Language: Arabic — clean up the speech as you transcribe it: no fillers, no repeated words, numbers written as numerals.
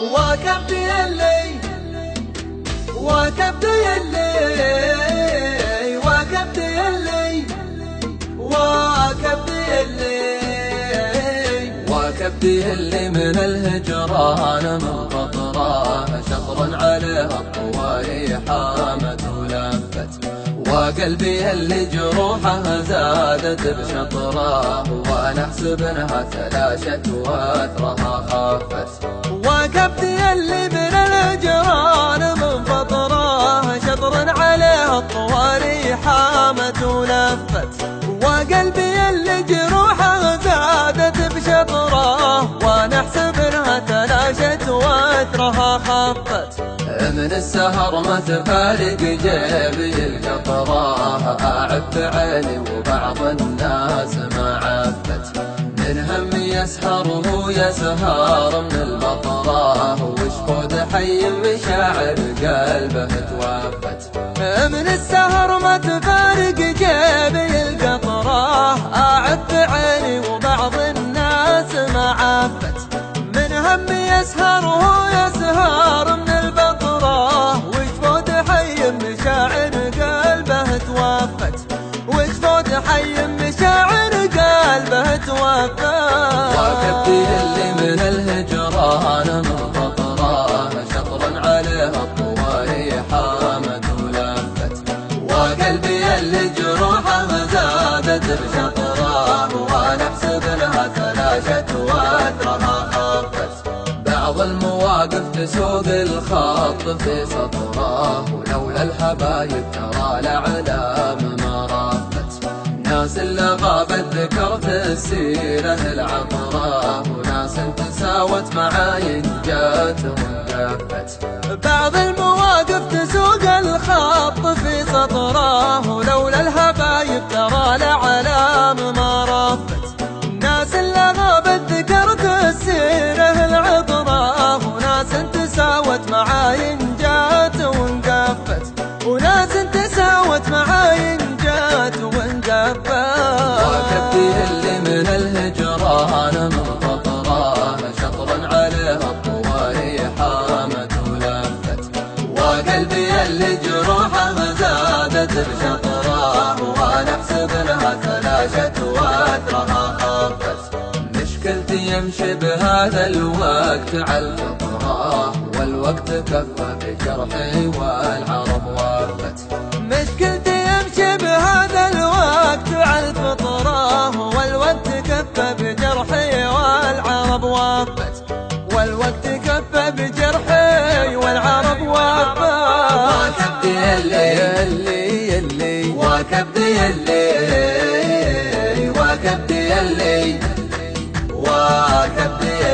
وكبدي اللي وكبدي اللي وكبدي اللي وكبدي اللي وكبدي اللي من الهجران من قطراه شطر عليه الطواري حامت ولفت وقلبي اللي جروحه زادت بشطراه وانا احسب انها تلاشت واثرها خافت وكبدي اللي من الهجران من فطراه شطر عليه الطواري حامت ولفت وقلبي اللي جروحه زادت بشطراه وانا احسب انها تلاشت واثرها خفت من السهر ما تفارق جيبي القطراه اعب عيني وبعض الناس ما عفت من هم يسهر وهو يسهر من المطراه وشفود حي مشاعر قلبه توفت من السهر ما تفارق جيبي القطراه اعب عيني وبعض الناس ما عفت من هم يسهر وهو يسهر من البطراه وشفود حي مشاعر قلبه توفت وشفود حي مشاعر قلبه توفت وكبدي اللي من الهجران من خطراه شطر عليه الطواري حامت ولفت وقلبي اللي جروحه زادت بشطراه وانا احسب انها تلاشت واثرها خفت بعض المواقف تسوق الخط في سطراه ولولا الحبايب ترى الاعلام ما رافت ناس اللي غابت ذكرت السيره العطراه وناس تساوت معاين جات وانكفت بعض المواقف تسوق الخط في سطراه ولولا الحبايب ترى الاعلام ما رافت ناس اللي غابت ذكرت السيره العطراه وناس تساوت معاين جات وانكفت وناس تساوت معاين جات وانكفت وكبدي اللي من الهجران من خطراه شطر عليه الطواري حامت ولفت وقلبي اللي جروحه زادت بشطراه وانا احسب انها تلاشت واثرها خفت مشكلتي يمشي بهذا الوقت على الفطراه والوقت كفى بجرحي والعرب وافت مشكلتي يمشي بهذا الوقت على الفطراه والوقت كفى بجرحي والعرب وافت والوقت كفى بجرحي والعرب وافت وكبدي اللي وكبدي اللي وكبدي اللي وكبدي